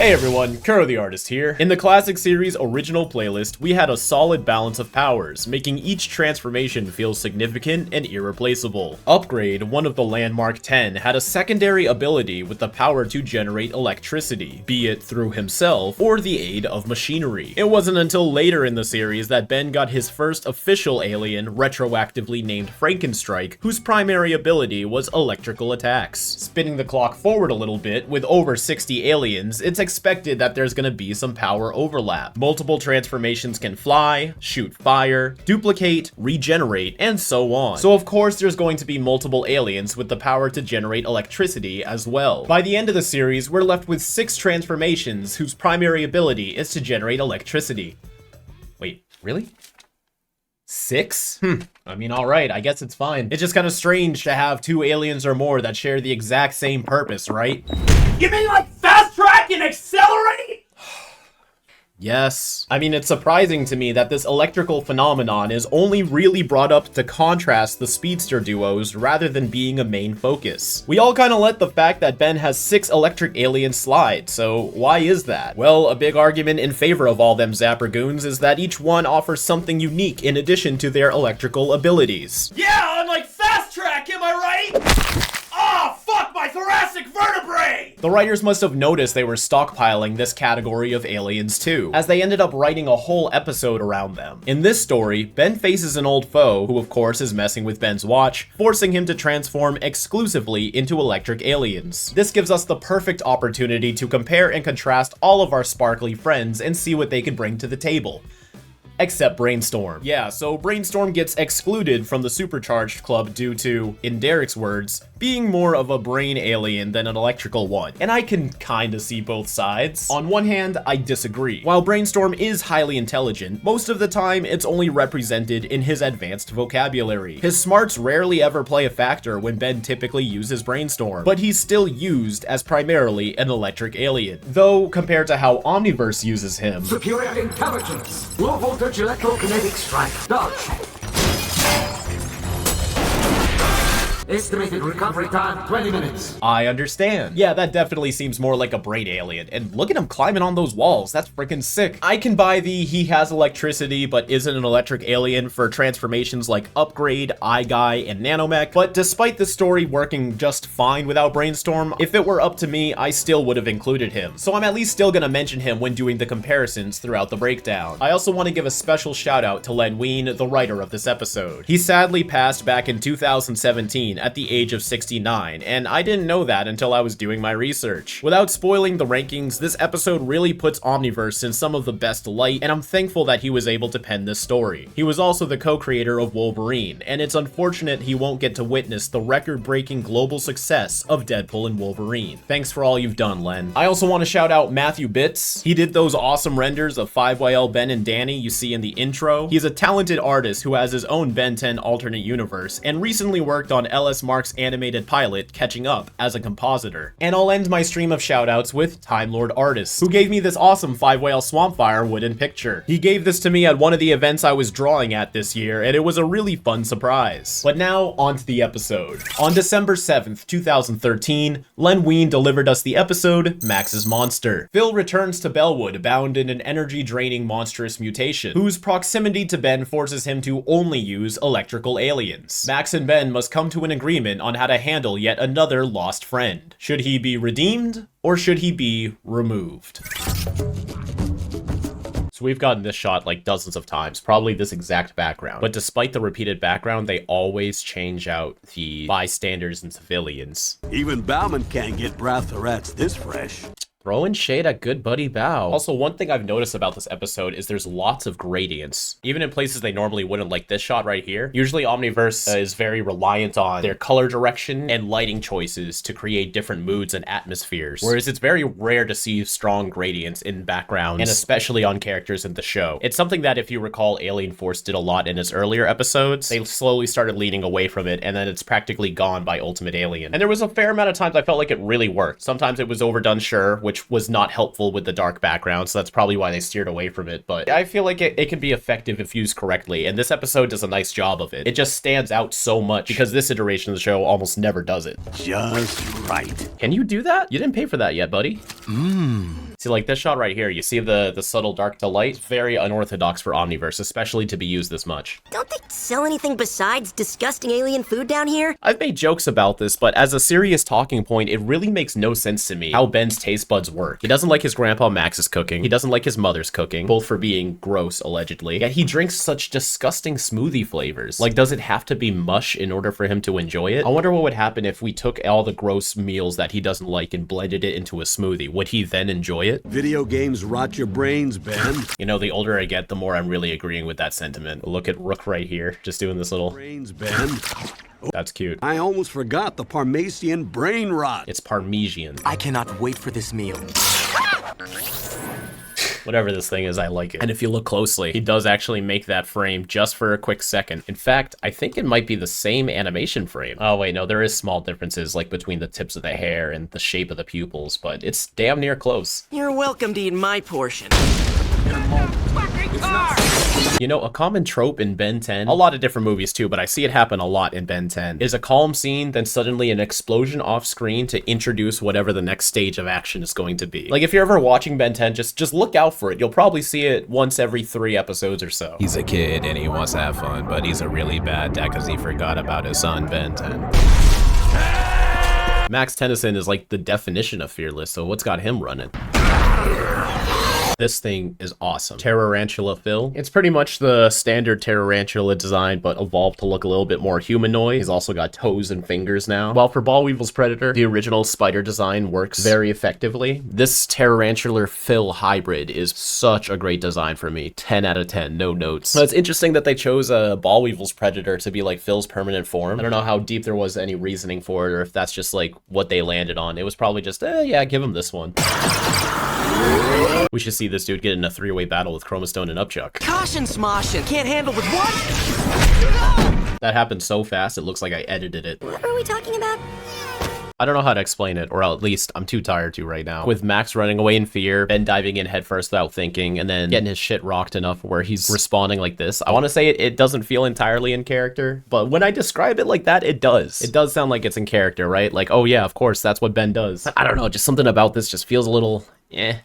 Hey everyone, Kuro the Artist here. In the classic series original playlist, we had a solid balance of powers, making each transformation feel significant and irreplaceable. Upgrade, one of the landmark 10, had a secondary ability with the power to generate electricity, be it through himself or the aid of machinery. It wasn't until later in the series that Ben got his first official alien, retroactively named Frankenstrike, whose primary ability was electrical attacks. Spinning the clock forward a little bit, with over 60 aliens, it's expected that there's gonna be some power overlap. Multiple transformations can fly, shoot fire, duplicate, regenerate, and so on. So of course there's going to be multiple aliens with the power to generate electricity as well. By the end of the series, we're left with 6 transformations whose primary ability is to generate electricity. Wait, really? 6? I mean, alright, I guess it's fine. It's just kind of strange to have 2 aliens or more that share the exact same purpose, right? You mean like fast track and accelerate? Yes. I mean, it's surprising to me that this electrical phenomenon is only really brought up to contrast the speedster duos rather than being a main focus. We all kind of let the fact that Ben has 6 electric aliens slide, so why is that? Well, a big argument in favor of all them Zapper goons is that each one offers something unique in addition to their electrical abilities. Yeah, unlike fast track, am I right? Ah, fuck my thoracic vertebrae! The writers must have noticed they were stockpiling this category of aliens too, as they ended up writing a whole episode around them. In this story, Ben faces an old foe, who of course is messing with Ben's watch, forcing him to transform exclusively into electric aliens. This gives us the perfect opportunity to compare and contrast all of our sparkly friends and see what they can bring to the table. Except Brainstorm. Yeah, so Brainstorm gets excluded from the Supercharged Club due to, in Derek's words, being more of a brain alien than an electrical one. And I can kinda see both sides. On one hand, I disagree. While Brainstorm is highly intelligent, most of the time it's only represented in his advanced vocabulary. His smarts rarely ever play a factor when Ben typically uses Brainstorm, but he's still used as primarily an electric alien. Though, compared to how Omniverse uses him, superior intelligence, low voltage electrokinetic strike, dodge. Estimated recovery time, 20 minutes. I understand. Yeah, that definitely seems more like a brain alien. And look at him climbing on those walls. That's freaking sick. I can buy the he has electricity but isn't an electric alien for transformations like Upgrade, iGuy, and Nanomech. But despite the story working just fine without Brainstorm, if it were up to me, I still would have included him. So I'm at least still gonna mention him when doing the comparisons throughout the breakdown. I also want to give a special shout out to Len Wein, the writer of this episode. He sadly passed back in 2017 at the age of 69, and I didn't know that until I was doing my research. Without spoiling the rankings, this episode really puts Omniverse in some of the best light, and I'm thankful that he was able to pen this story. He was also the co-creator of Wolverine, and it's unfortunate he won't get to witness the record-breaking global success of Deadpool and Wolverine. Thanks for all you've done, Len. I also want to shout out Matthew Bitts. He did those awesome renders of 5YL Ben and Danny you see in the intro. He's a talented artist who has his own Ben 10 alternate universe, and recently worked on LS Mark's animated pilot, Catching Up, as a compositor. And I'll end my stream of shoutouts with Time Lord Artists, who gave me this awesome 5-whale Swampfire wooden picture. He gave this to me at one of the events I was drawing at this year, and it was a really fun surprise. But now, on to the episode. On December 7th, 2013, Len Wein delivered us the episode, Max's Monster. Phil returns to Bellwood, bound in an energy-draining monstrous mutation, whose proximity to Ben forces him to only use electrical aliens. Max and Ben must come to an agreement on how to handle yet another lost friend. Should he be redeemed, or should he be removed? So we've gotten this shot like dozens of times, probably this exact background. But despite the repeated background, they always change out the bystanders and civilians. Even Bauman can't get brow threats this fresh. Throwing shade at good buddy Bao. Also, one thing I've noticed about this episode is there's lots of gradients, even in places they normally wouldn't, like this shot right here. Usually Omniverse is very reliant on their color direction and lighting choices to create different moods and atmospheres, whereas it's very rare to see strong gradients in backgrounds, and especially on characters in the show. It's something that, if you recall, Alien Force did a lot in its earlier episodes. They slowly started leaning away from it, and then it's practically gone by Ultimate Alien. And there was a fair amount of times I felt like it really worked. Sometimes it was overdone, sure, which was not helpful with the dark background, so that's probably why they steered away from it, but I feel like it can be effective if used correctly, and this episode does a nice job of it. It just stands out so much because this iteration of the show almost never does it. Just right. Can you do that? You didn't pay for that yet, buddy. See, like this shot right here, you see the subtle dark to light? It's very unorthodox for Omniverse, especially to be used this much. Don't they sell anything besides disgusting alien food down here? I've made jokes about this, but as a serious talking point, it really makes no sense to me how Ben's taste buds work. He doesn't like his grandpa Max's cooking. He doesn't like his mother's cooking, both for being gross, allegedly. Yet he drinks such disgusting smoothie flavors. Like, does it have to be mush in order for him to enjoy it? I wonder what would happen if we took all the gross meals that he doesn't like and blended it into a smoothie. Would he then enjoy it? Video games rot your brains, Ben. You know, the older I get, the more I'm really agreeing with that sentiment. Look at Rook right here, just doing this little... Brains, Ben. That's cute. I almost forgot the Parmesian brain rot. It's Parmesan. I cannot wait for this meal. Whatever this thing is, I like it. And if you look closely, he does actually make that frame just for a quick second. In fact, I think it might be the same animation frame. Oh wait, no, there is small differences like between the tips of the hair and the shape of the pupils, but it's damn near close. You're welcome to eat my portion. You know, a common trope in Ben 10, a lot of different movies too, but I see it happen a lot in Ben 10, is a calm scene, then suddenly an explosion off screen to introduce whatever the next stage of action is going to be. Like, if you're ever watching Ben 10, just look out for it. You'll probably see it once every 3 episodes or so. He's a kid and he wants to have fun, but he's a really bad dad because he forgot about his son, Ben 10. Max Tennyson is like the definition of fearless, so what's got him running? This thing is awesome. Tarantula Phil. It's pretty much the standard Tarantula design, but evolved to look a little bit more humanoid. He's also got toes and fingers now. While for Ball Weevil's Predator, the original spider design works very effectively. This Tarantula Phil hybrid is such a great design for me. 10 out of 10, no notes. Now, it's interesting that they chose a Ball Weevil's Predator to be like Phil's permanent form. I don't know how deep there was any reasoning for it, or if that's just like what they landed on. It was probably just, yeah, give him this one. We should see this dude get in a 3-way battle with Chromastone and Upchuck. Caution, Smoshin! Can't handle with what? That happened so fast, it looks like I edited it. What are we talking about? I don't know how to explain it, or at least I'm too tired to right now. With Max running away in fear, Ben diving in headfirst without thinking, and then getting his shit rocked enough where he's responding like this. I want to say it doesn't feel entirely in character, but when I describe it like that, it does. It does sound like it's in character, right? Like, oh yeah, of course, that's what Ben does. I don't know, just something about this just feels a little, eh.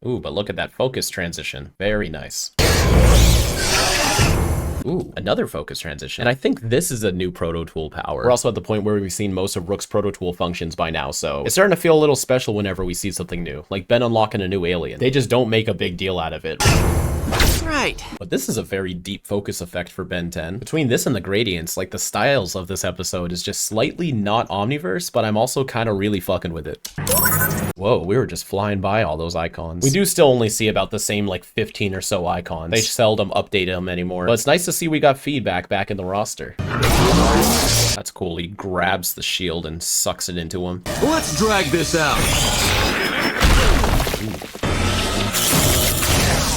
Ooh, but look at that focus transition. Very nice. Ooh, another focus transition. And I think this is a new Proto Tool power. We're also at the point where we've seen most of Rook's Proto Tool functions by now, so it's starting to feel a little special whenever we see something new. Like Ben unlocking a new alien. They just don't make a big deal out of it. Right. But this is a very deep focus effect for Ben 10. Between this and the gradients, like the styles of this episode is just slightly not Omniverse, but I'm also kind of really fucking with it. Whoa, we were just flying by all those icons. We do still only see about the same like 15 or so icons. They seldom update them anymore, but it's nice to see we got feedback back in the roster. That's cool. He grabs the shield and sucks it into him. Let's drag this out.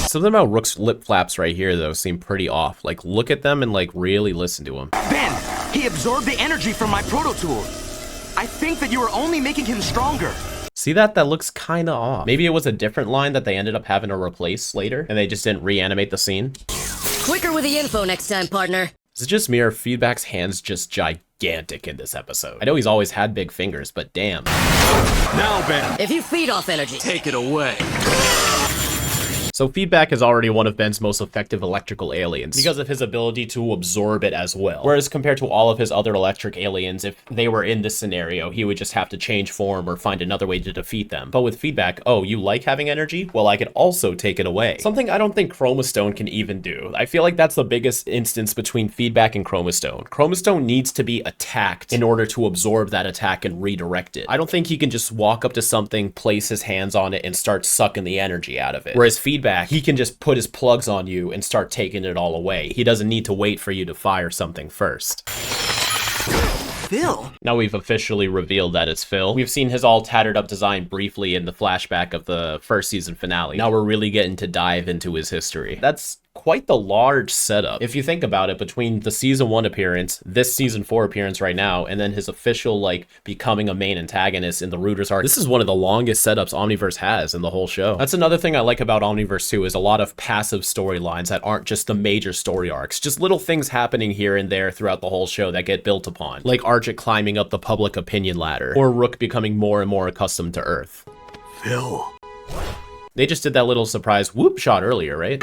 Something about Rook's lip flaps right here, though, seem pretty off. Like, look at them and, like, really listen to him. Ben, he absorbed the energy from my proto tool. I think that you are only making him stronger. See that? That looks kind of off. Maybe it was a different line that they ended up having to replace later, and they just didn't reanimate the scene. Quicker with the info next time, partner. Is it just me or Feedback's hands just gigantic in this episode? I know he's always had big fingers, but damn. Now, Ben, If you feed off energy. take it away. So Feedback is already one of Ben's most effective electrical aliens because of his ability to absorb it as well. Whereas compared to all of his other electric aliens, if they were in this scenario, he would just have to change form or find another way to defeat them. But with Feedback, oh, you like having energy? Well, I could also take it away. Something I don't think Chromastone can even do. I feel like that's the biggest instance between Feedback and Chromastone. Chromastone needs to be attacked in order to absorb that attack and redirect it. I don't think he can just walk up to something, place his hands on it, and start sucking the energy out of it. Whereas Feedback, he can just put his plugs on you and start taking it all away. He doesn't need to wait for you to fire something first. Phil? Now we've officially revealed that it's Phil. We've seen his all tattered up design briefly in the flashback of the first season finale. Now we're really getting to dive into his history. That's quite the large setup. If you think about it, between the season 1 appearance, this season 4 appearance right now, and then his official, like, becoming a main antagonist in the Rooters arc, this is one of the longest setups Omniverse has in the whole show. That's another thing I like about Omniverse too, is a lot of passive storylines that aren't just the major story arcs, just little things happening here and there throughout the whole show that get built upon. Like Archit climbing up the public opinion ladder, or Rook becoming more and more accustomed to Earth. Phil. They just did that little surprise whoop shot earlier, right?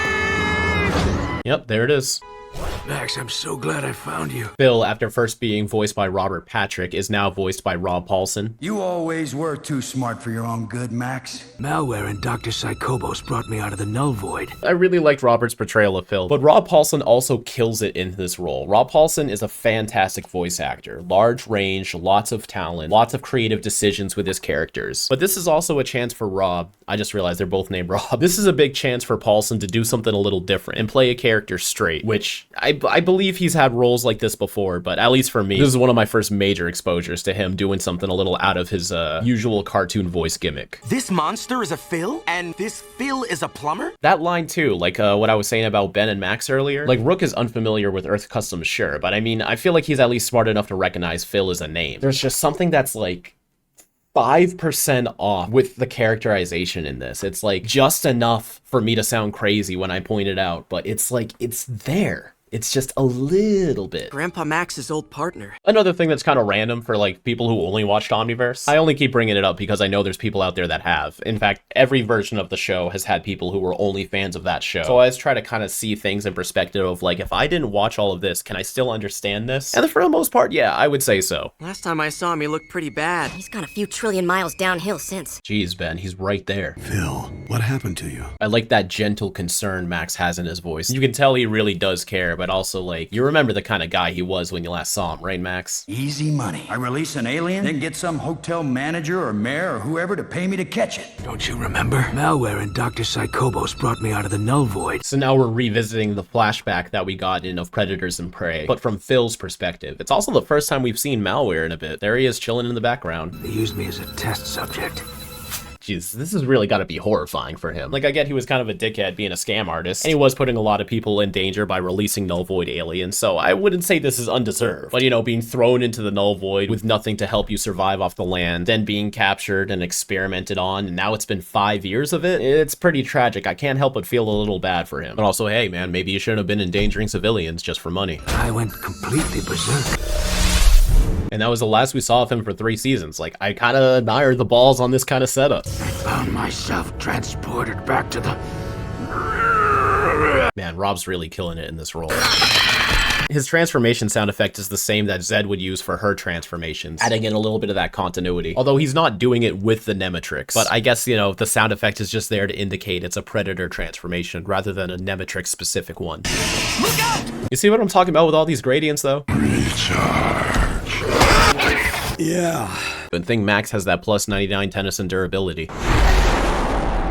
Yep, there it is. Max, I'm so glad I found you. Phil, after first being voiced by Robert Patrick, is now voiced by Rob Paulsen. You always were too smart for your own good, Max. Malware and Dr. Psychobos brought me out of the null void. I really liked Robert's portrayal of Phil, but Rob Paulsen also kills it in this role. Rob Paulsen is a fantastic voice actor. Large range, lots of talent, lots of creative decisions with his characters. But this is also a chance for Rob. I just realized they're both named Rob. This is a big chance for Paulsen to do something a little different and play a character straight, which I believe he's had roles like this before, but at least for me, this is one of my first major exposures to him doing something a little out of his usual cartoon voice gimmick. This monster is a Phil, and this Phil is a plumber? That line too, like what I was saying about Ben and Max earlier, like Rook is unfamiliar with Earth Customs, sure, but I mean, I feel like he's at least smart enough to recognize Phil as a name. There's just something that's like 5% off with the characterization in this. It's like just enough for me to sound crazy when I point it out, but it's like, it's there. It's just a little bit. Grandpa Max's old partner. Another thing that's kind of random for like people who only watched Omniverse. I only keep bringing it up because I know there's people out there that have. In fact, every version of the show has had people who were only fans of that show. So I always try to kind of see things in perspective of like, if I didn't watch all of this, can I still understand this? And for the most part, yeah, I would say so. Last time I saw him, he looked pretty bad. He's gone a few trillion miles downhill since. Jeez, Ben, he's right there. Phil, what happened to you? I like that gentle concern Max has in his voice. You can tell he really does care, but also like, you remember the kind of guy he was when you last saw him, right, Max? Easy money. I release an alien, then get some hotel manager or mayor or whoever to pay me to catch it. Don't you remember? Malware and Dr. Psychobos brought me out of the null void. So now we're revisiting the flashback that we got in of Predators and Prey, but from Phil's perspective. It's also the first time we've seen Malware in a bit. There he is chilling in the background. They used me as a test subject. Jeez, this has really got to be horrifying for him. Like, I get he was kind of a dickhead being a scam artist, and he was putting a lot of people in danger by releasing null void aliens, so I wouldn't say this is undeserved. But, you know, being thrown into the null void with nothing to help you survive off the land, then being captured and experimented on, and now it's been 5 years of it, it's pretty tragic. I can't help but feel a little bad for him. But also, hey, man, maybe you shouldn't have been endangering civilians just for money. I went completely berserk. And that was the last we saw of him for 3 seasons. Like, I kind of admire the balls on this kind of setup. I found myself transported back to the... Man, Rob's really killing it in this role. His transformation sound effect is the same that Zed would use for her transformations, adding in a little bit of that continuity. Although he's not doing it with the Nemetrix. But I guess, you know, the sound effect is just there to indicate it's a Predator transformation rather than a Nemetrix specific one. Look out! You see what I'm talking about with all these gradients, though? Yeah. Good thing Max has that plus 99 Tennyson durability.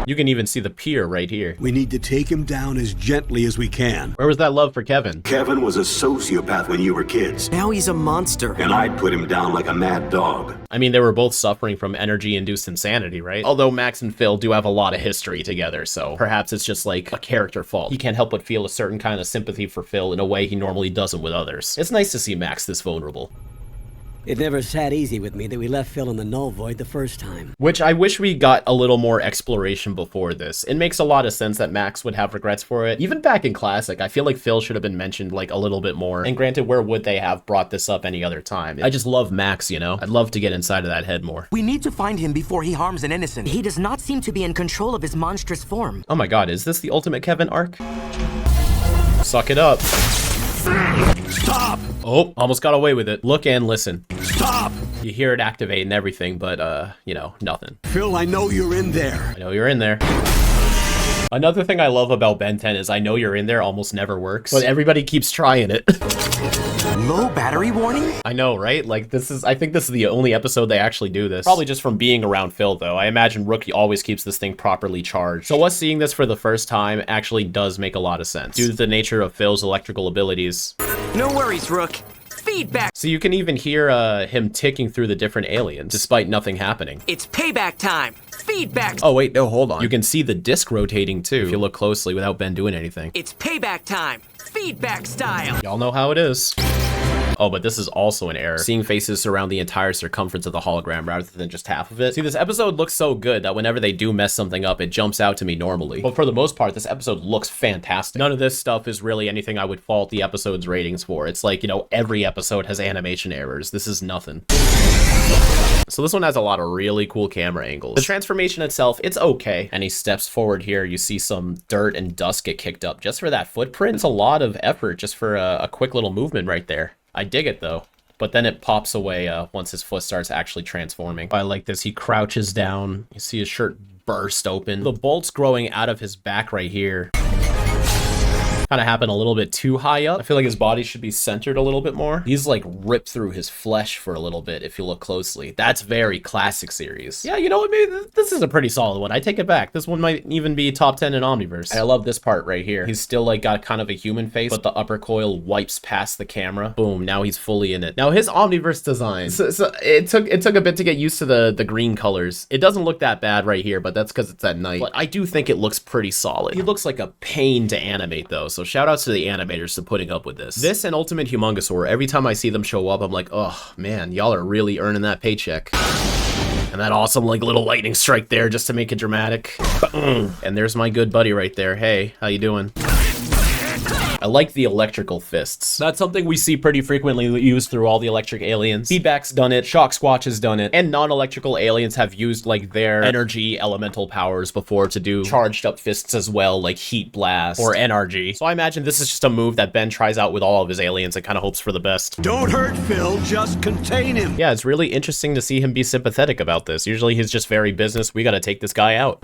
You can even see the pier right here. We need to take him down as gently as we can. Where was that love for Kevin? Kevin was a sociopath when you were kids, Now he's a monster. and I'd put him down like a mad dog. I mean, they were both suffering from energy-induced insanity, right? Although Max and Phil do have a lot of history together, so perhaps it's just like a character fault. He can't help but feel a certain kind of sympathy for Phil in a way he normally doesn't with others. It's nice to see Max this vulnerable. It never sat easy with me that we left Phil in the null void the first time. Which I wish we got a little more exploration before this. It makes a lot of sense that Max would have regrets for it. Even back in Classic, I feel like Phil should have been mentioned like a little bit more. And granted, where would they have brought this up any other time? I just love Max, you know? I'd love to get inside of that head more. We need to find him before he harms an innocent. He does not seem to be in control of his monstrous form. Oh my god, is this the ultimate Kevin arc? Suck it up. Stop! Oh, almost got away with it. Look and listen. Stop! You hear it activate and everything, but, you know, nothing. Phil, I know you're in there. I know you're in there. Another thing I love about Ben 10 is I know you're in there almost never works, but everybody keeps trying it. Low battery warning? I know, right? Like, I think this is the only episode they actually do this. Probably just from being around Phil, though. I imagine Rookie always keeps this thing properly charged. So us seeing this for the first time actually does make a lot of sense, due to the nature of Phil's electrical abilities. No worries, Rook. Feedback. So you can even hear him ticking through the different aliens, despite nothing happening. It's payback time. Feedback. Oh, wait, no, hold on. You can see the disc rotating, too, if you look closely without Ben doing anything. It's payback time. Feedback style. Y'all know how it is. Oh, but this is also an error. Seeing faces surround the entire circumference of the hologram rather than just half of it. See, this episode looks so good that whenever they do mess something up, it jumps out to me normally. But for the most part, this episode looks fantastic. None of this stuff is really anything I would fault the episode's ratings for. It's like, you know, every episode has animation errors. This is nothing. So this one has a lot of really cool camera angles. The transformation itself, it's okay. And he steps forward here, you see some dirt and dust get kicked up just for that footprint. It's a lot of effort just for a quick little movement right there. I dig it though. But then it pops away once his foot starts actually transforming. I like this, he crouches down, you see his shirt burst open. The bolts growing out of his back right here kind of happened a little bit too high up. I feel like his body should be centered a little bit more. He's like ripped through his flesh for a little bit if you look closely. That's very classic series. Yeah, you know what, maybe this is a pretty solid one. I take it back. This one might even be top 10 in Omniverse. I love this part right here. He's still like got kind of a human face, but the upper coil wipes past the camera. Boom, now he's fully in it. Now his Omniverse design, so it took a bit to get used to the green colors. It doesn't look that bad right here, but that's because it's at night. But I do think it looks pretty solid. He looks like a pain to animate though, so shout outs to the animators for putting up with this. This and Ultimate Humongosaur, every time I see them show up, I'm like, oh man, y'all are really earning that paycheck. And that awesome like little lightning strike there just to make it dramatic. Boom. And there's my good buddy right there. Hey, how you doing? I like the electrical fists. That's something we see pretty frequently used through all the electric aliens. Feedback's done it, Shock Squatch has done it, and non-electrical aliens have used like their energy elemental powers before to do charged up fists as well, like Heat Blast or NRG. So I imagine this is just a move that Ben tries out with all of his aliens and kind of hopes for the best. Don't hurt Phil, just contain him. Yeah, it's really interesting to see him be sympathetic about this. Usually he's just very business, we gotta take this guy out.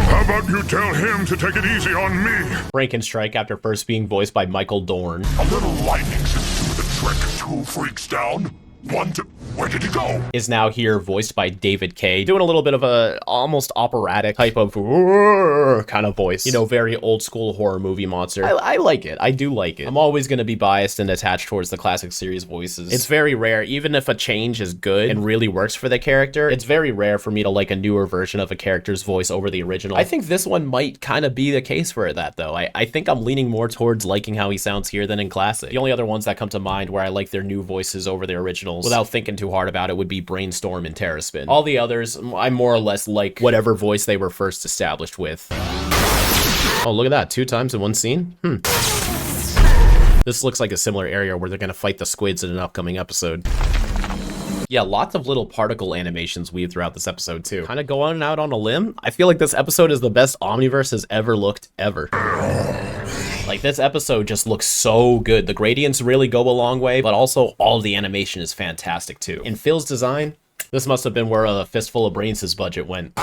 How about you tell him to take it easy on me? Frankenstrike, after first being voiced by Michael Dorn. A little lightning should do the trick. 2 freaks down. 1 to... Where did he go? Is now here voiced by David Kaye, doing a little bit of a almost operatic type of kind of voice. You know, very old school horror movie monster. I like it. I do like it. I'm always going to be biased and attached towards the classic series voices. It's very rare, even if a change is good and really works for the character, it's very rare for me to like a newer version of a character's voice over the original. I think this one might kind of be the case for that though. I think I'm leaning more towards liking how he sounds here than in classic. The only other ones that come to mind where I like their new voices over their originals without thinking too hard about it would be Brainstorm and Terraspin. All the others, I more or less like whatever voice they were first established with. Oh, look at that, 2 times in one scene? This looks like a similar area where they're gonna fight the squids in an upcoming episode. Yeah, lots of little particle animations weaved throughout this episode too. Kind of going out on a limb, I feel like this episode is the best Omniverse has ever looked, ever. Like, this episode just looks so good. The gradients really go a long way, but also all of the animation is fantastic too. In Phil's design, this must have been where a Fistful of Brains' budget went.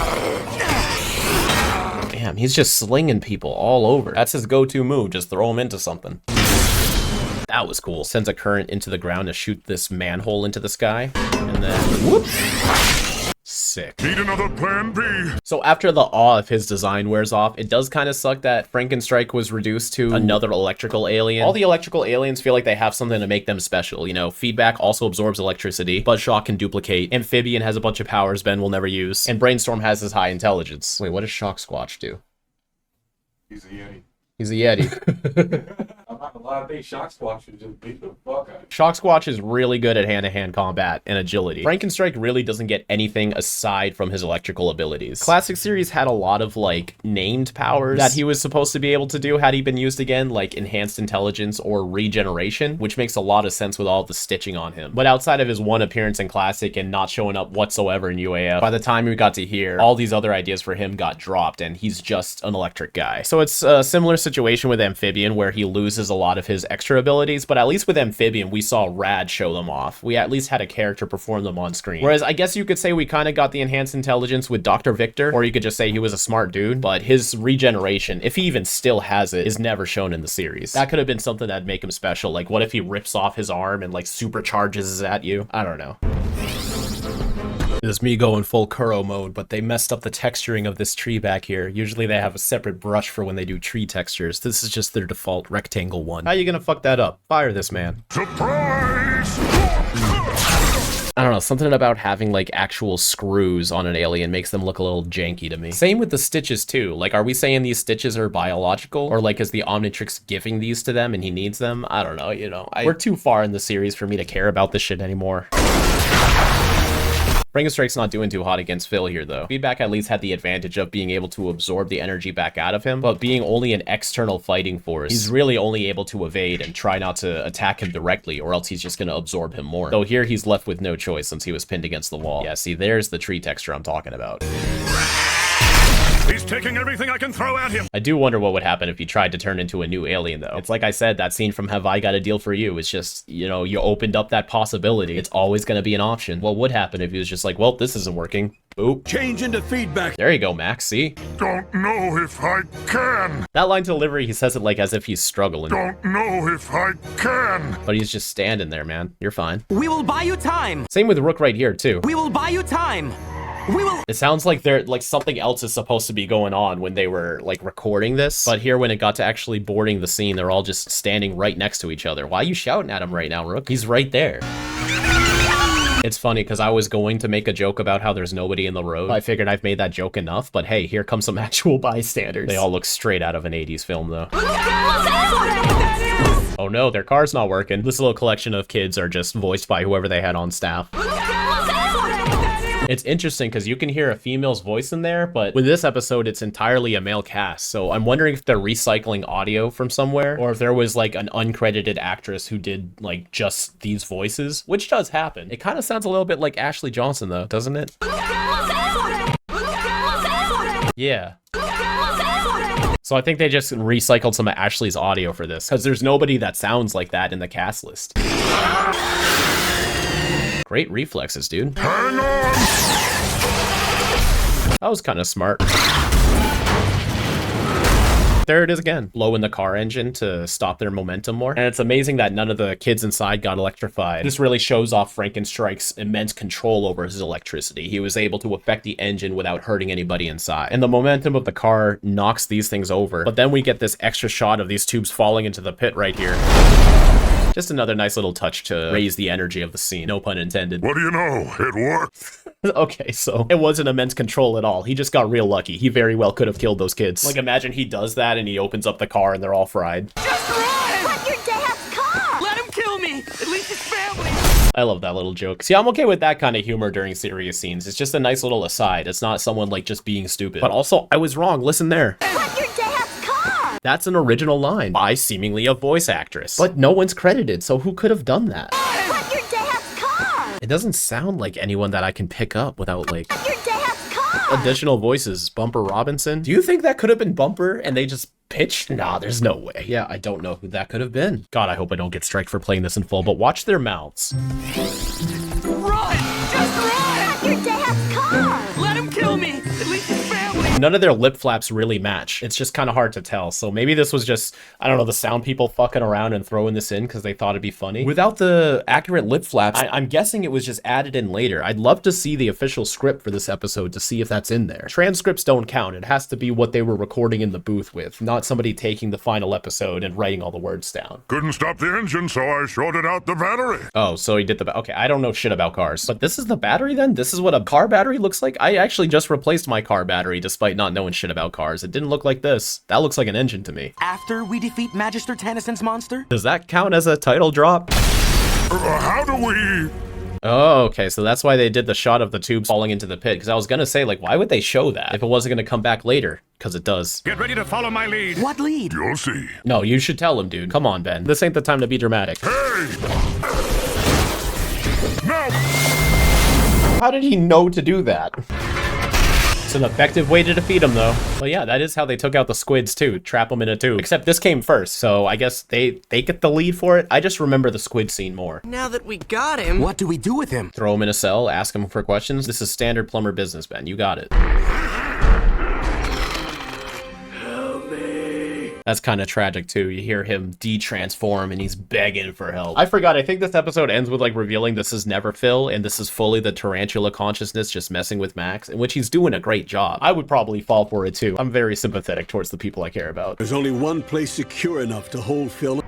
Damn, he's just slinging people all over. That's his go-to move, just throw him into something. That was cool. Sends a current into the ground to shoot this manhole into the sky, and then whoop. Sick. Need another plan B? So after the awe of his design wears off, it does kind of suck that Frankenstrike was reduced to another electrical alien. All the electrical aliens feel like they have something to make them special. You know, Feedback also absorbs electricity, Buzzshock can duplicate, Amphibian has a bunch of powers Ben will never use, and Brainstorm has his high intelligence. Wait, what does Shock Squatch do? He's a Yeti. He's a Yeti. I'm not gonna lie, I think Shock Squatch should just beat the fuck out of him. Shock Squatch is really good at hand-to-hand combat and agility. Frankenstrike really doesn't get anything aside from his electrical abilities. Classic series had a lot of like named powers that he was supposed to be able to do had he been used again, like enhanced intelligence or regeneration, which makes a lot of sense with all the stitching on him. But outside of his one appearance in Classic and not showing up whatsoever in UAF, by the time we got to here, all these other ideas for him got dropped and he's just an electric guy. So it's a similar situation with Amphibian where he loses a lot of his extra abilities, but at least with Amphibian we saw Rad show them off. We at least had a character perform them on screen. Whereas I guess you could say we kind of got the enhanced intelligence with Dr. Victor, or you could just say he was a smart dude, but his regeneration, if he even still has it, is never shown in the series. That could have been something that'd make him special. Like, what if he rips off his arm and like supercharges it at you? I don't know. This is me going full Kuro mode, but they messed up the texturing of this tree back here. Usually they have a separate brush for when they do tree textures. This is just their default rectangle one. How you gonna fuck that up? Fire this man. Surprise! I don't know, something about having like actual screws on an alien makes them look a little janky to me. Same with the stitches too. Like, are we saying these stitches are biological? Or like, is the Omnitrix giving these to them and he needs them? I don't know, you know. We're too far in the series for me to care about this shit anymore. Frankenstrike's not doing too hot against Phil here, though. Feedback at least had the advantage of being able to absorb the energy back out of him, but being only an external fighting force, he's really only able to evade and try not to attack him directly, or else he's just going to absorb him more. Though here he's left with no choice since he was pinned against the wall. Yeah, see, there's the tree texture I'm talking about. He's taking everything I can throw at him. I do wonder what would happen if he tried to turn into a new alien, though. It's like I said, that scene from Have I Got a Deal for You is just, you know, you opened up that possibility. It's always going to be an option. What would happen if he was just like, well, this isn't working. Boop. Change into feedback. There you go, Max. See? Don't know if I can. That line delivery, he says it like as if he's struggling. Don't know if I can. But he's just standing there, man. You're fine. We will buy you time. Same with Rook right here, too. We will buy you time. We will. It sounds like they're like something else is supposed to be going on when they were like recording this, but here when it got to actually boarding the scene, they're all just standing right next to each other. Why are you shouting at him right now, Rook? He's right there. It's funny because I was going to make a joke about how there's nobody in the road. I figured I've made that joke enough, but hey, here comes some actual bystanders. They all look straight out of an 80s film, though. Oh no, their car's not working. This little collection of kids are just voiced by whoever they had on staff. It's interesting because you can hear a female's voice in there, but with this episode, it's entirely a male cast. So I'm wondering if they're recycling audio from somewhere, or if there was like an uncredited actress who did like just these voices, which does happen. It kind of sounds a little bit like Ashley Johnson though, doesn't it? Yeah. So I think they just recycled some of Ashley's audio for this, because there's nobody that sounds like that in the cast list. Great reflexes, dude. Hang on. That was kind of smart. There it is again, blowing the car engine to stop their momentum more. And it's amazing that none of the kids inside got electrified. This really shows off Frankenstrike's immense control over his electricity. He was able to affect the engine without hurting anybody inside. And the momentum of the car knocks these things over. But then we get this extra shot of these tubes falling into the pit right here. Just another nice little touch to raise the energy of the scene. No pun intended. What do you know? It worked. Okay, so it wasn't immense control at all. He just got real lucky. He very well could have killed those kids. Like, imagine he does that and he opens up the car and they're all fried. Just run! But your dad's car! Let him kill me! At least his family! I love that little joke. See, I'm okay with that kind of humor during serious scenes. It's just a nice little aside. It's not someone, like, just being stupid. But also, I was wrong. Listen there. But your dad's car! That's an original line by seemingly a voice actress. But no one's credited, so who could have done that? But your dad's car! It doesn't sound like anyone that I can pick up without, like, But your dad's car! additional voices. Bumper Robinson? Do you think that could have been Bumper and they just pitched? Nah, there's no way. Yeah, I don't know who that could have been. God, I hope I don't get striked for playing this in full, but watch their mouths. Run! Just run! But your dad's car! Let him kill me! At least his family! None of their lip flaps really match. It's just kind of hard to tell. So maybe this was just, I don't know, the sound people fucking around and throwing this in because they thought it'd be funny. Without the accurate lip flaps, I'm guessing it was just added in later. I'd love to see the official script for this episode to see if that's in there. Transcripts don't count. It has to be what they were recording in the booth with, not somebody taking the final episode and writing all the words down. Couldn't stop the engine, so I shorted out the battery. Oh, so he did the... Okay, I don't know shit about cars. But this is the battery then? This is what a car battery looks like? I actually just replaced my car battery despite not knowing shit about cars. It didn't look like this. That looks like an engine to me. After we defeat Magister Tennyson's monster? Does that count as a title drop? How do we... Oh, okay, so that's why they did the shot of the tubes falling into the pit, because I was gonna say, like, why would they show that if it wasn't gonna come back later? Because it does. Get ready to follow my lead. What lead? You'll see. No, you should tell him, dude. Come on, Ben. This ain't the time to be dramatic. Hey! Now! How did he know to do that? It's an effective way to defeat him, though. But yeah, that is how they took out the squids, too. Trap them in a tube. Except this came first, so I guess they get the lead for it. I just remember the squid scene more. Now that we got him... What do we do with him? Throw him in a cell, ask him for questions. This is standard plumber business, Ben. You got it. That's kind of tragic, too. You hear him de-transform, and he's begging for help. I forgot. I think this episode ends with, like, revealing this is never Phil, and this is fully the tarantula consciousness just messing with Max, in which he's doing a great job. I would probably fall for it, too. I'm very sympathetic towards the people I care about. There's only one place secure enough to hold Phil.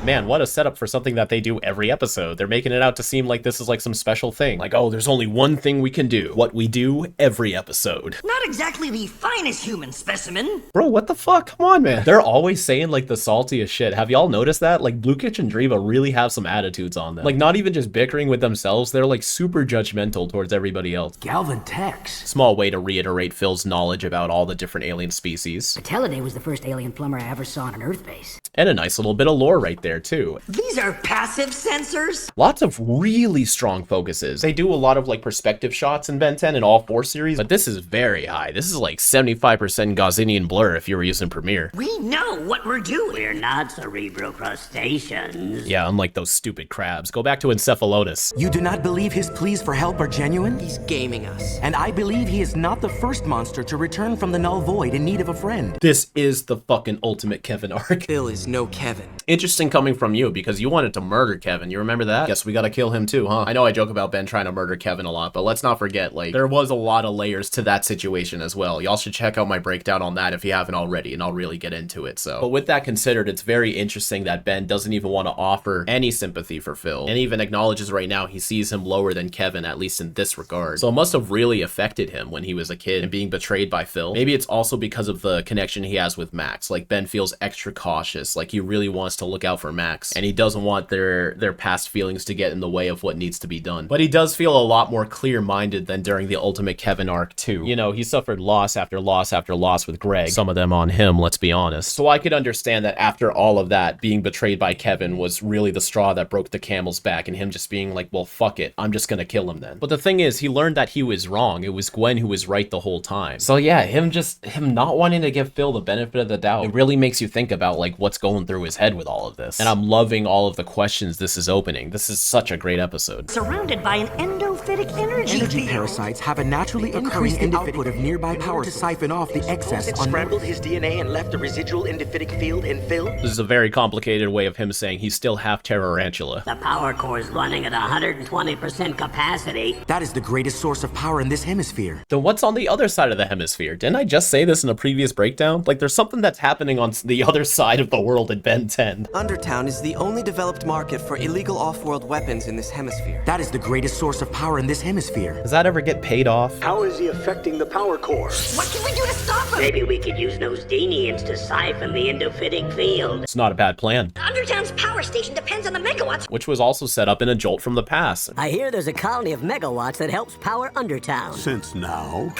Man, what a setup for something that they do every episode. They're making it out to seem like this is like some special thing. Like, oh, there's only one thing we can do. What we do every episode. Not exactly the finest human specimen. Bro, what the fuck? Come on, man. They're always saying like the saltiest shit. Have y'all noticed that? Like, Blue Kitchen Driva really have some attitudes on them. Like, not even just bickering with themselves, they're like super judgmental towards everybody else. Galvin Tex. Small way to reiterate Phil's knowledge about all the different alien species. Teleday was the first alien plumber I ever saw on an Earth base. And a nice little bit of lore right there, too. These are passive sensors? Lots of really strong focuses. They do a lot of like perspective shots in Ben 10 in all 4 series, but this is very high. This is like 75% Gaussian blur if you were using Premiere. We know what we're doing. We're not cerebral crustaceans. Yeah, unlike those stupid crabs. Go back to Encephalotus. You do not believe his pleas for help are genuine? He's gaming us. And I believe he is not the first monster to return from the null void in need of a friend. This is the fucking ultimate Kevin arc. Phil is no Kevin. Interesting coming from you, because you wanted to murder Kevin. You remember that? Guess we gotta kill him too, huh? I know I joke about Ben trying to murder Kevin a lot, but let's not forget, like, there was a lot of layers to that situation as well. Y'all should check out my breakdown on that if you haven't already, and I'll really get into it, so. But with that considered, it's very interesting that Ben doesn't even want to offer any sympathy for Phil, and even acknowledges right now he sees him lower than Kevin, at least in this regard. So it must have really affected him when he was a kid and being betrayed by Phil. Maybe it's also because of the connection he has with Max. Like, Ben feels extra cautious, like he really wants to look out for Max, and he doesn't want their past feelings to get in the way of what needs to be done. But he does feel a lot more clear-minded than during the Ultimate Kevin arc too. You know, he suffered loss after loss after loss with Greg, some of them on him, let's be honest. So I could understand that after all of that, being betrayed by Kevin was really the straw that broke the camel's back, and him just being like, well, fuck it, I'm just gonna kill him then. But the thing is, he learned that he was wrong. It was Gwen who was right the whole time. So yeah, him not wanting to give Phil the benefit of the doubt, it really makes you think about like what's going through his head with all of this. And I'm loving all of the questions this is opening. This is such a great episode. Surrounded by an endophytic energy Parasites have a naturally occurring output of nearby power to siphon off the excess. Scrambled his DNA and left a residual endophytic field in Phil. This is a very complicated way of him saying he's still half Terrorantula. The power core is running at 120% capacity. That is the greatest source of power in this hemisphere. Then what's on the other side of the hemisphere? Didn't I just say this in a previous breakdown? Like, there's something that's happening on the other side of the world in Ben 10. Undertown is the only developed market for illegal off-world weapons in this hemisphere. That is the greatest source of power in this hemisphere. Does that ever get paid off? How is he affecting the power core? What can we do to stop him? Maybe we could use those Denians to siphon the endophytic field. It's not a bad plan. Undertown's power station depends on the megawatts. Which was also set up in A Jolt from the Past. I hear there's a colony of megawatts that helps power Undertown. Since now?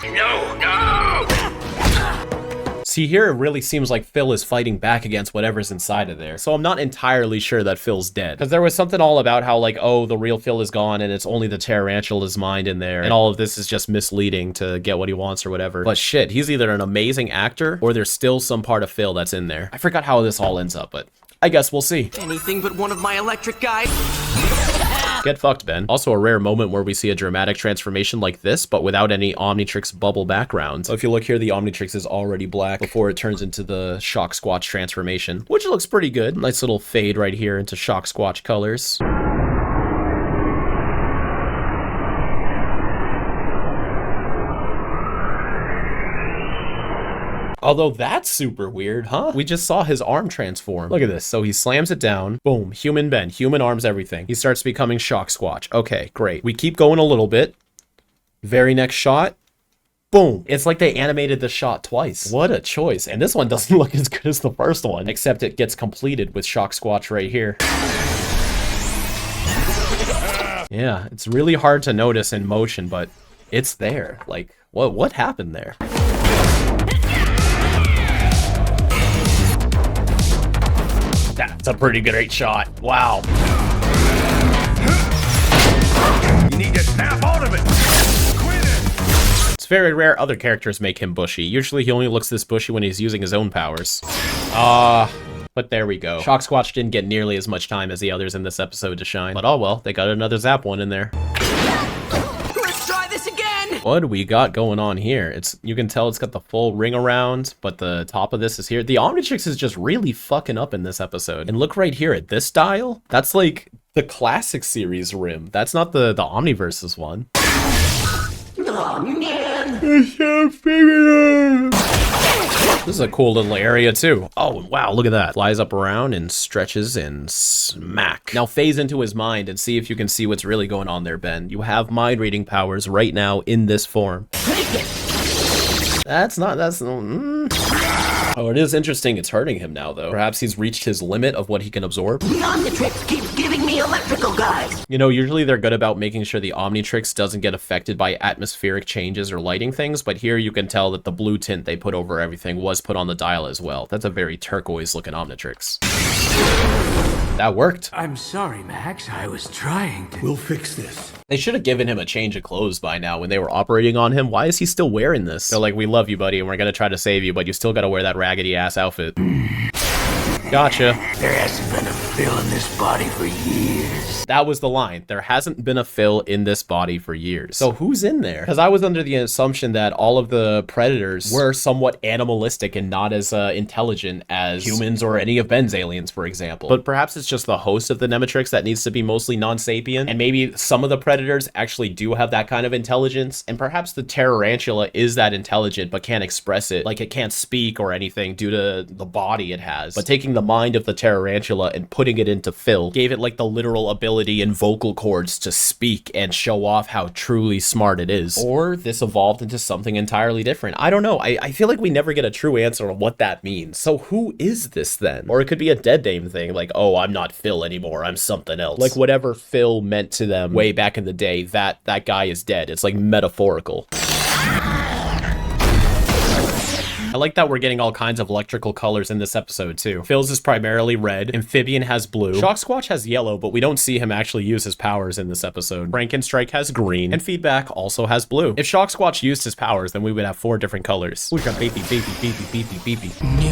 No! See, here it really seems like Phil is fighting back against whatever's inside of there. So I'm not entirely sure that Phil's dead. Because there was something all about how, like, oh, the real Phil is gone and it's only the Terrorantula's mind in there. And all of this is just misleading to get what he wants or whatever. But shit, he's either an amazing actor or there's still some part of Phil that's in there. I forgot how this all ends up, but I guess we'll see. Anything but one of my electric guys. Get fucked, Ben. Also a rare moment where we see a dramatic transformation like this, but without any Omnitrix bubble background. So if you look here, the Omnitrix is already black before it turns into the Shock Squatch transformation, which looks pretty good. Nice little fade right here into Shock Squatch colors. Although that's super weird, huh? We just saw his arm transform. Look at this. So he slams it down. Boom. Human Ben. Human arms, everything. He starts becoming Shock Squatch. Okay, great. We keep going a little bit. Very next shot. Boom. It's like they animated the shot twice. What a choice. And this one doesn't look as good as the first one, except it gets completed with Shock Squatch right here. Yeah, it's really hard to notice in motion, but it's there. Like, what happened there? That's a pretty great shot. Wow. You need to snap out of it. Quit it. It's very rare other characters make him bushy. Usually he only looks this bushy when he's using his own powers. But there we go. Shock Squatch didn't get nearly as much time as the others in this episode to shine. But oh well, they got another Zap one in there. Let's try this again. What do we got going on here? You can tell it's got the full ring around, but the top of this is here. The Omnitrix is just really fucking up in this episode. And look right here at this dial. That's like the classic series rim. That's not the Omniverse's one. Oh, man. It's so This is a cool little area too. Oh, wow, look at that. Flies up around and stretches and smack. Now phase into his mind and see if you can see what's really going on there, Ben. You have mind reading powers right now in this form. Oh, it is interesting. It's hurting him now, though. Perhaps he's reached his limit of what he can absorb. The Omnitrix keeps giving me electrical guides. You know, usually they're good about making sure the Omnitrix doesn't get affected by atmospheric changes or lighting things, but here you can tell that the blue tint they put over everything was put on the dial as well. That's a very turquoise-looking Omnitrix. That worked. I'm sorry, Max. I was trying to... We'll fix this. They should have given him a change of clothes by now when they were operating on him. Why is he still wearing this? They're like, we love you, buddy, and we're gonna try to save you, but you still gotta wear that raggedy-ass outfit. Gotcha. There hasn't been a fill in this body for years. That was the line. There hasn't been a fill in this body for years. So who's in there? Because I was under the assumption that all of the predators were somewhat animalistic and not as intelligent as humans or any of Ben's aliens, for example. But perhaps it's just the host of the Nemetrix that needs to be mostly non-sapient. And maybe some of the predators actually do have that kind of intelligence. And perhaps the Tarantula is that intelligent but can't express it. Like it can't speak or anything due to the body it has. But taking the mind of the Tarantula and putting it into Phil gave it like the literal ability and vocal cords to speak and show off how truly smart it is. Or this evolved into something entirely different. I don't know. I feel like we never get a true answer on what that means. So who is this then? Or it could be a dead name thing, like, oh, I'm not Phil anymore, I'm something else. Like whatever Phil meant to them way back in the day, that guy is dead. It's like metaphorical. I like that we're getting all kinds of electrical colors in this episode too. Phil's is primarily red, Amphibian has blue, Shock Squatch has yellow, but we don't see him actually use his powers in this episode. Frankenstrike has green, and Feedback also has blue. If Shock Squatch used his powers, then we would have 4 different colors. Knew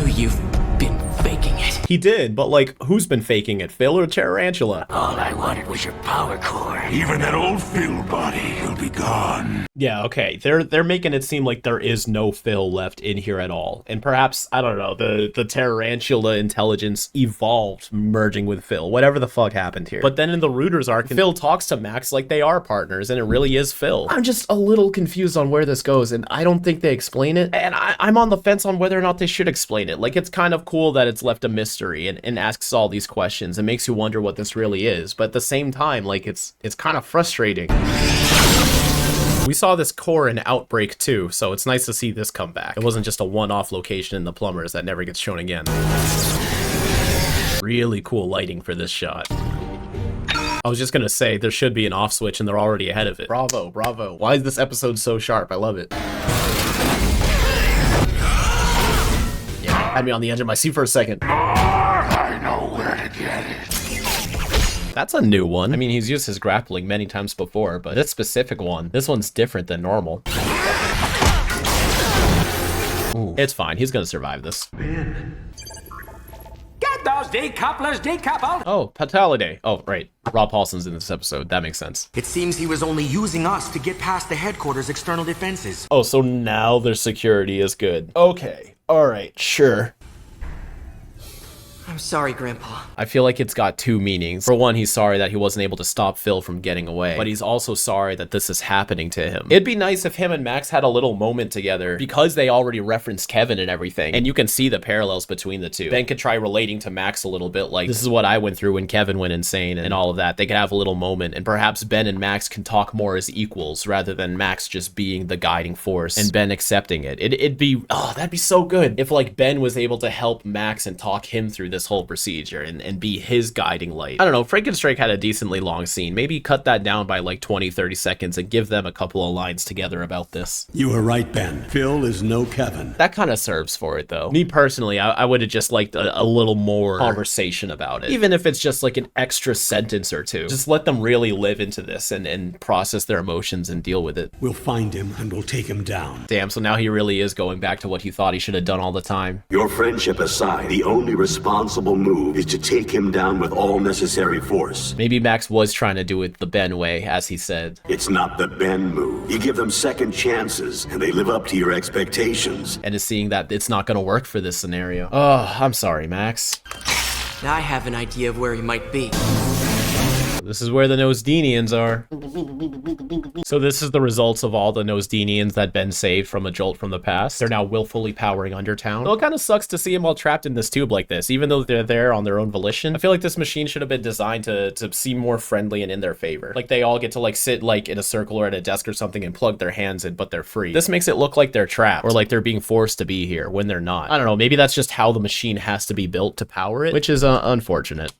you've been faking it. He did, but like, who's been faking it, Phil or Tarantula? All I wanted was your power core. Even that old Phil body, he'll be gone. Yeah, okay. They're making it seem like there is no Phil left in here at all. And perhaps, I don't know, the Tarantula intelligence evolved merging with Phil. Whatever the fuck happened here. But then in the Rooters arc, Phil talks to Max like they are partners, and it really is Phil. I'm just a little confused on where this goes, and I don't think they explain it. And I'm on the fence on whether or not they should explain it. Like, it's kind of cool that it's left a mystery and asks all these questions and makes you wonder what this really is. But at the same time, like, it's kind of frustrating. We saw this core in Outbreak too, so it's nice to see this come back. It wasn't just a one-off location in the Plumbers that never gets shown again. Really cool lighting for this shot. I was just gonna say, there should be an off switch and they're already ahead of it. Bravo, bravo. Why is this episode so sharp? I love it. Yeah, had me on the edge of my seat for a second. I know where to get it. That's a new one. I mean, he's used his grappling many times before, but this specific one, this one's different than normal. Ooh. It's fine. He's gonna survive this. Get those decouplers decoupled! Oh, Fataliday. Oh, right. Rob Paulson's in this episode. That makes sense. It seems he was only using us to get past the headquarters' external defenses. Oh, so now their security is good. Okay. All right. Sure. I'm sorry, Grandpa. I feel like it's got 2 meanings. For one, he's sorry that he wasn't able to stop Phil from getting away, but he's also sorry that this is happening to him. It'd be nice if him and Max had a little moment together because they already referenced Kevin and everything, and you can see the parallels between the two. Ben could try relating to Max a little bit, like, this is what I went through when Kevin went insane and all of that. They could have a little moment, and perhaps Ben and Max can talk more as equals rather than Max just being the guiding force and Ben accepting it. It'd be, oh, that'd be so good if, like, Ben was able to help Max and talk him through this whole procedure and be his guiding light. I don't know, Frankenstrike had a decently long scene. Maybe cut that down by like 20-30 seconds and give them a couple of lines together about this. You were right, Ben. Phil is no Kevin. That kind of serves for it, though. Me personally, I would have just liked a little more conversation about it. Even if it's just like an extra sentence or two. Just let them really live into this and process their emotions and deal with it. We'll find him and we'll take him down. Damn, so now he really is going back to what he thought he should have done all the time. Your friendship aside, the only responsible move is to take him down with all necessary force. Maybe Max was trying to do it the Ben way, as he said. It's not the Ben move. You give them second chances, and they live up to your expectations. And is seeing that it's not going to work for this scenario. Oh, I'm sorry, Max. Now I have an idea of where he might be. This is where the Nosdenians are. So this is the results of all the Nosdenians that Ben saved from a jolt from the past. They're now willfully powering Undertown. Well, it kind of sucks to see them all trapped in this tube like this, even though they're there on their own volition. I feel like this machine should have been designed to seem more friendly and in their favor. Like they all get to like sit like in a circle or at a desk or something and plug their hands in, but they're free. This makes it look like they're trapped or like they're being forced to be here when they're not. I don't know, maybe that's just how the machine has to be built to power it, which is unfortunate.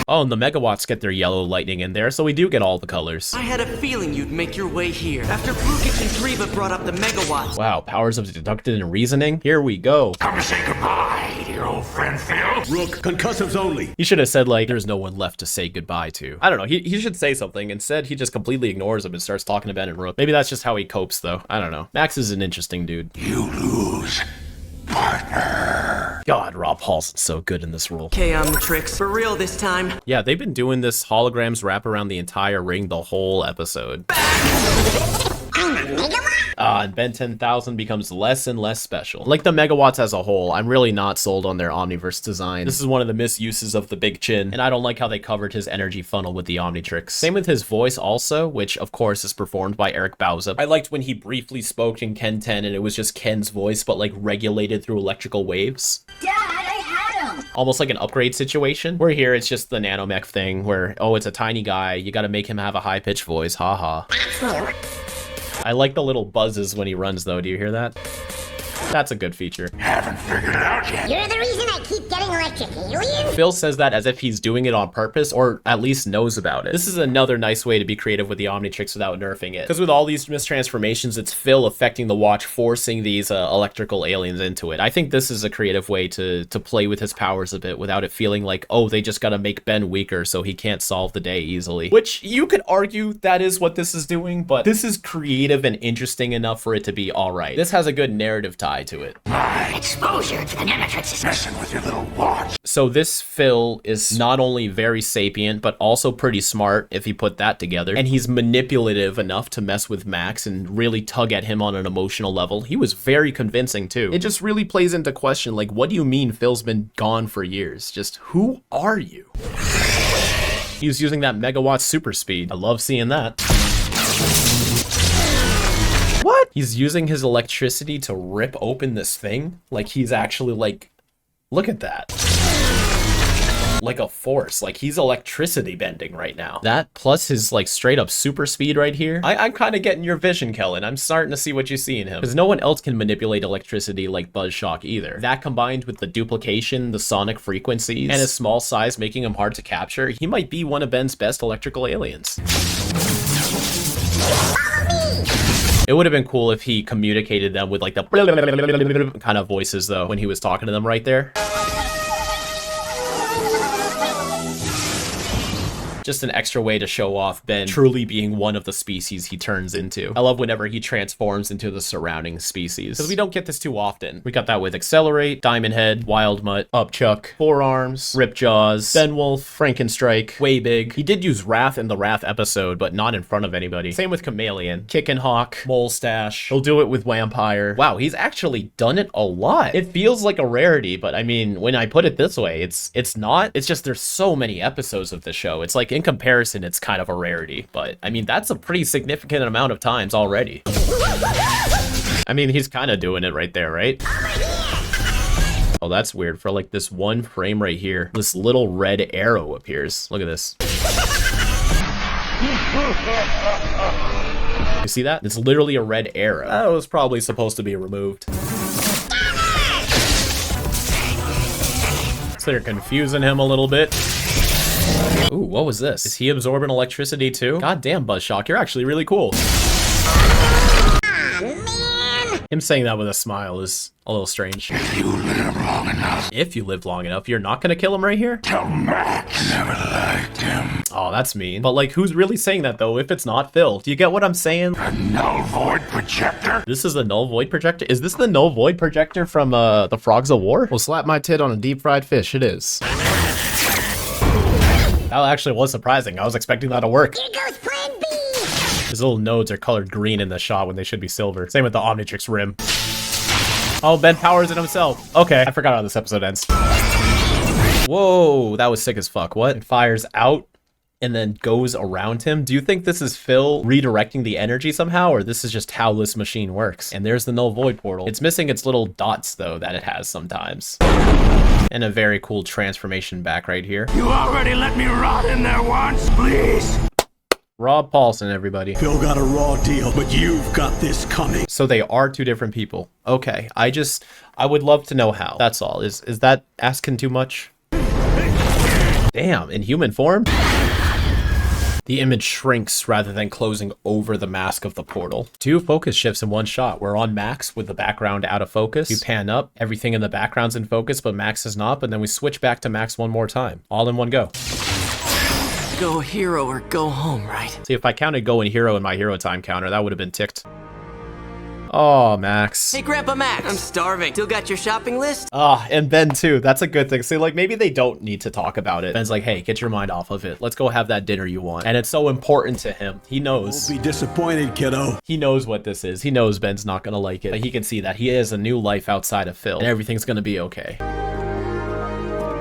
Oh, and the megawatts get their yellow lightning in there, so we do get all the colors. I had a feeling you'd make your way here. After Brukich and Driva brought up the megawatts. Wow, powers of deduction and reasoning. Here we go. Come say goodbye to your old friend Phil. Rook, concussives only. He should have said, like, there's no one left to say goodbye to. I don't know, he should say something. Instead, he just completely ignores him and starts talking to Ben and Rook. Maybe that's just how he copes, though. I don't know. Max is an interesting dude. You lose, partner. God, Rob Paulson's so good in this role. Okay, on the tricks. For real this time. Yeah, they've been doing this holograms wrap around the entire ring the whole episode. And Ben 10,000 becomes less and less special. Like the megawatts as a whole, I'm really not sold on their Omniverse design. This is one of the misuses of the big chin, and I don't like how they covered his energy funnel with the Omnitrix. Same with his voice also, which of course is performed by Eric Bauza. I liked when he briefly spoke in Ken 10 and it was just Ken's voice, but like regulated through electrical waves. Dad, I had him! Almost like an upgrade situation, where here it's just the nanomech thing where, oh, it's a tiny guy, you gotta make him have a high-pitched voice, haha. I like the little buzzes when he runs though, do you hear that? That's a good feature. Haven't figured it out yet. You're the reason I keep getting electric aliens? Phil says that as if he's doing it on purpose, or at least knows about it. This is another nice way to be creative with the Omnitrix without nerfing it. Because with all these mistransformations, it's Phil affecting the watch, forcing these electrical aliens into it. I think this is a creative way to play with his powers a bit without it feeling like, oh, they just gotta make Ben weaker so he can't solve the day easily. Which you could argue that is what this is doing, but this is creative and interesting enough for it to be alright. This has a good narrative tie to it. My exposure to the Nematrix is messing with your little watch. So this Phil is not only very sapient, but also pretty smart if you put that together. And he's manipulative enough to mess with Max and really tug at him on an emotional level. He was very convincing too. It just really plays into question, like, what do you mean Phil's been gone for years? Just who are you? He was using that megawatt super speed. I love seeing that. What? He's using his electricity to rip open this thing? Like he's actually like, look at that. Like a force, like he's electricity bending right now. That plus his like straight up super speed right here. I'm kind of getting your vision, Kellen. I'm starting to see what you see in him. Because no one else can manipulate electricity like Buzzshock either. That combined with the duplication, the sonic frequencies, and his small size making him hard to capture, he might be one of Ben's best electrical aliens. It would have been cool if he communicated them with like the kind of voices though when he was talking to them right there. Just an extra way to show off Ben truly being one of the species he turns into. I love whenever he transforms into the surrounding species, because we don't get this too often. We got that with Accelerate, Diamond Head, Wild Mutt, Upchuck, Forearms, Ripjaws, Benwolf, Frankenstrike, Way Big. He did use Wrath in the Wrath episode, but not in front of anybody. Same with Chameleon, Kickenhawk, Molestache. He'll do it with Vampire. Wow, he's actually done it a lot. It feels like a rarity, but I mean, when I put it this way, it's not. It's just there's so many episodes of the show. It's like in comparison, it's kind of a rarity, but I mean, that's a pretty significant amount of times already. I mean, he's kind of doing it right there, right? Oh, that's weird. For like this one frame right here, this little red arrow appears. Look at this. You see that? It's literally a red arrow. That was probably supposed to be removed. So they're confusing him a little bit. Ooh, what was this? Is he absorbing electricity too? God damn, Buzzshock, you're actually really cool. Him saying that with a smile is a little strange. If you live long enough. If you live long enough, you're not gonna kill him right here? Tell Max. Never liked him. Oh, that's mean. But like, who's really saying that though if it's not Phil? Do you get what I'm saying? A null void projector? This is the null void projector? Is this the null void projector from the Frogs of War? Well, slap my tit on a deep fried fish, it is. That actually was surprising. I was expecting that to work. Here goes plan B! His little nodes are colored green in the shot when they should be silver. Same with the Omnitrix rim. Oh, Ben powers it himself. Okay, I forgot how this episode ends. Whoa, that was sick as fuck. What? It fires out and then goes around him. Do you think this is Phil redirecting the energy somehow, or this is just how this machine works? And there's the null void portal. It's missing its little dots though that it has sometimes. And a very cool transformation back right here. You already let me rot in there once, please. Rob Paulson, everybody. Phil got a raw deal, but you've got this coming. So they are two different people. Okay, I would love to know how. That's all. Is that asking too much? Damn, in human form? The image shrinks rather than closing over the mask of the portal. 2 focus shifts in one shot. We're on Max with the background out of focus. You pan up, everything in the background's in focus, but Max is not, but then we switch back to Max one more time. All in one go. Go hero or go home, right? See, if I counted go and hero in my hero time counter, that would have been ticked. Oh, Max. Hey, Grandpa Max. I'm starving. Still got your shopping list? And Ben too. That's a good thing. See, like, maybe they don't need to talk about it. Ben's like, hey, get your mind off of it. Let's go have that dinner you want. And it's so important to him. He knows. Don't be disappointed, kiddo. He knows what this is. He knows Ben's not gonna like it. But he can see that he has a new life outside of Phil. And everything's gonna be okay.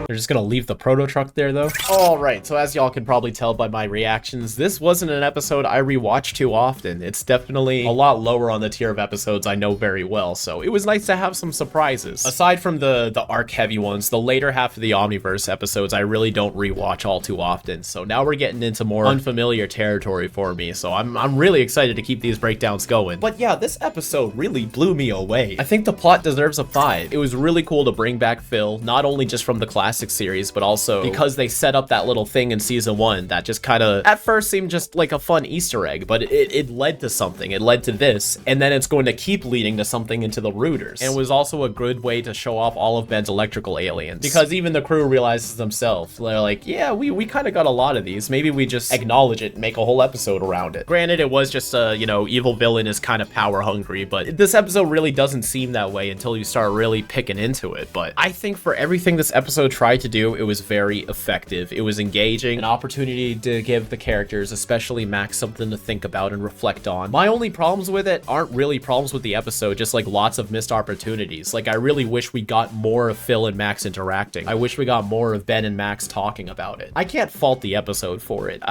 They're just gonna leave the proto truck there though. All right, so as y'all can probably tell by my reactions, this wasn't an episode I rewatch too often. It's definitely a lot lower on the tier of episodes I know very well, so it was nice to have some surprises. Aside from the arc heavy ones, the later half of the Omniverse episodes I really don't rewatch all too often, so now we're getting into more unfamiliar territory for me, so I'm really excited to keep these breakdowns going. But yeah, this episode really blew me away. I think the plot deserves a 5. It was really cool to bring back Phil, not only just from the classic series, but also because they set up that little thing in season 1 that just kind of at first seemed just like a fun Easter egg, but it led to something. It led to this, and then it's going to keep leading to something into the rooters. And it was also a good way to show off all of Ben's electrical aliens, because even the crew realizes themselves, they're like, yeah, we kind of got a lot of these. Maybe we just acknowledge it and make a whole episode around it. Granted, it was just a, you know, evil villain is kind of power hungry, but this episode really doesn't seem that way until you start really picking into it. But I think for everything this episode tried to do, it was very effective. It was engaging, an opportunity to give the characters, especially Max, something to think about and reflect on. My only problems with it aren't really problems with the episode, just like lots of missed opportunities. Like, I really wish we got more of Phil and Max interacting. I wish we got more of Ben and Max talking about it. I can't fault the episode for it.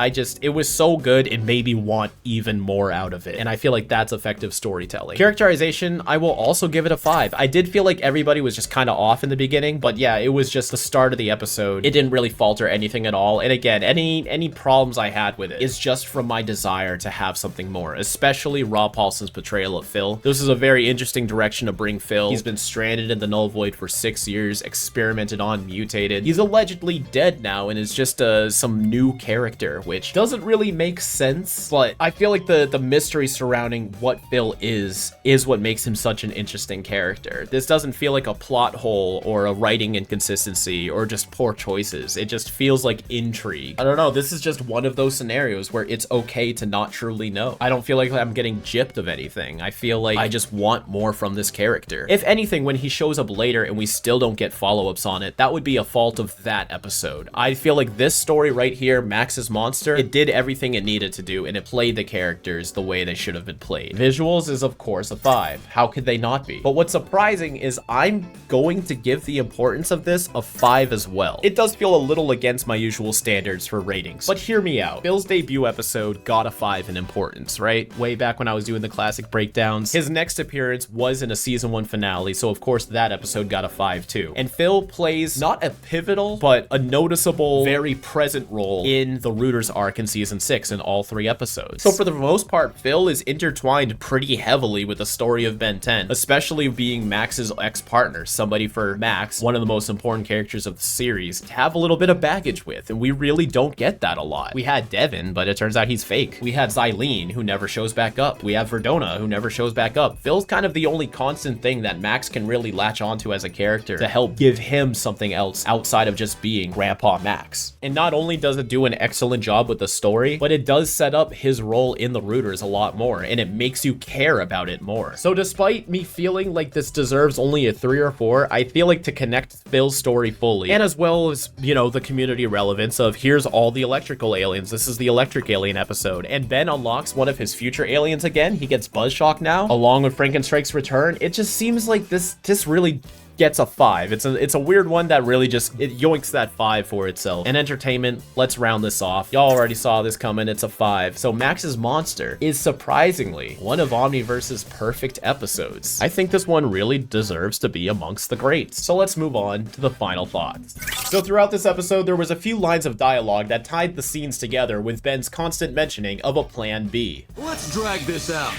It was so good, it made me want even more out of it. And I feel like that's effective storytelling. Characterization, I will also give it a 5. I did feel like everybody was just kind of off in the beginning, but yeah, it was just the start of the episode. It didn't really falter anything at all. And again, any problems I had with it is just from my desire to have something more, especially Rob Paulson's portrayal of Phil. This is a very interesting direction to bring Phil. He's been stranded in the null void for 6 years, experimented on, mutated. He's allegedly dead now and is just some new character, which doesn't really make sense, but I feel like the mystery surrounding what Phil is what makes him such an interesting character. This doesn't feel like a plot hole or a writing inconsistency or just poor choices. It just feels like intrigue. I don't know, this is just one of those scenarios where it's okay to not truly know. I don't feel like I'm getting gypped of anything. I feel like I just want more from this character. If anything, when he shows up later and we still don't get follow-ups on it, that would be a fault of that episode. I feel like this story right here, Max's Monster, it did everything it needed to do and it played the characters the way they should have been played. Visuals is of course a 5. How could they not be? But what's surprising is I'm going to give the importance of this a 5 as well. It does feel a little against my usual standards for ratings, but hear me out. Phil's debut episode got a 5 in importance, right? Way back when I was doing the classic breakdowns. His next appearance was in a season 1 finale, so of course that episode got a 5 too. And Phil plays not a pivotal, but a noticeable, very present role in the Rooters arc in season 6 in all 3 episodes. So for the most part, Phil is intertwined pretty heavily with the story of Ben 10, especially being Max's ex-partner, somebody for Max, one of the most important characters of the series, to have a little bit of baggage with, and we really don't get that a lot. We had Devin, but it turns out he's fake. We had Xylene, who never shows back up. We have Verdona, who never shows back up. Phil's kind of the only constant thing that Max can really latch onto as a character to help give him something else outside of just being Grandpa Max. And not only does it do an excellent job with the story, but it does set up his role in the Rooters a lot more, and it makes you care about it more. So despite me feeling like this deserves only a 3 or 4, I feel like to connect Phil's story fully, and as well as, you know, the community relevance of here's all the electrical aliens, this is the electric alien episode, and Ben unlocks one of his future aliens again, he gets Buzzshock now, along with Frankenstrike's return, it just seems like this really gets a 5. It's a weird one that really just, it yoinks that 5 for itself. And entertainment, let's round this off. Y'all already saw this coming, it's a 5. So Max's Monster is surprisingly one of Omniverse's perfect episodes. I think this one really deserves to be amongst the greats. So let's move on to the final thoughts. So throughout this episode, there was a few lines of dialogue that tied the scenes together with Ben's constant mentioning of a plan B. Let's drag this out.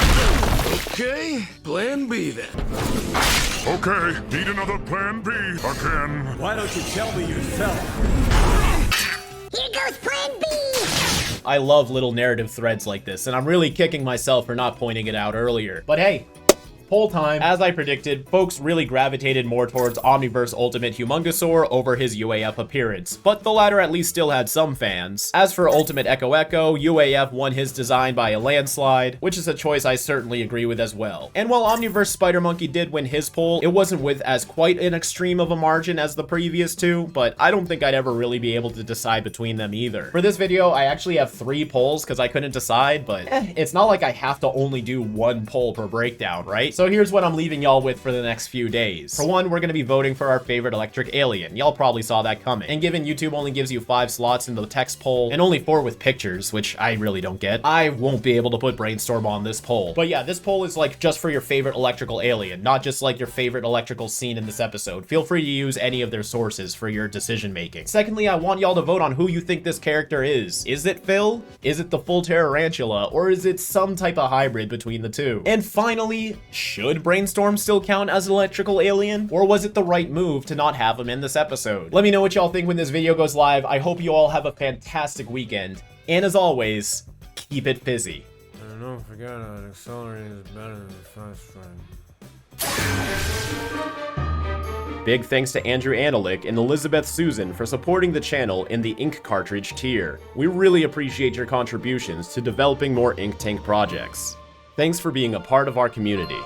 Okay, plan B then. Okay, need another plan B again. Why don't you tell me yourself? Here goes plan B! I love little narrative threads like this, and I'm really kicking myself for not pointing it out earlier. But hey, poll time. As I predicted, folks really gravitated more towards Omniverse Ultimate Humongosaur over his UAF appearance, but the latter at least still had some fans. As for Ultimate Echo, UAF won his design by a landslide, which is a choice I certainly agree with as well. And while Omniverse Spider Monkey did win his poll, it wasn't with as quite an extreme of a margin as the previous two, but I don't think I'd ever really be able to decide between them either. For this video, I actually have 3 polls because I couldn't decide, but it's not like I have to only do 1 poll per breakdown, right? So here's what I'm leaving y'all with for the next few days. For one, we're going to be voting for our favorite electric alien. Y'all probably saw that coming. And given YouTube only gives you 5 slots in the text poll and only 4 with pictures, which I really don't get, I won't be able to put Brainstorm on this poll. But yeah, this poll is like just for your favorite electrical alien, not just like your favorite electrical scene in this episode. Feel free to use any of their sources for your decision making. Secondly, I want y'all to vote on who you think this character is. Is it Phil? Is it the full Tarantula? Or is it some type of hybrid between the two? And finally, should Brainstorm still count as an electrical alien? Or was it the right move to not have him in this episode? Let me know what y'all think when this video goes live. I hope you all have a fantastic weekend. And as always, keep it fizzy. And don't forget that accelerating is better than fast train. Big thanks to Andrew Analik and Elizabeth Susan for supporting the channel in the ink cartridge tier. We really appreciate your contributions to developing more ink tank projects. Thanks for being a part of our community.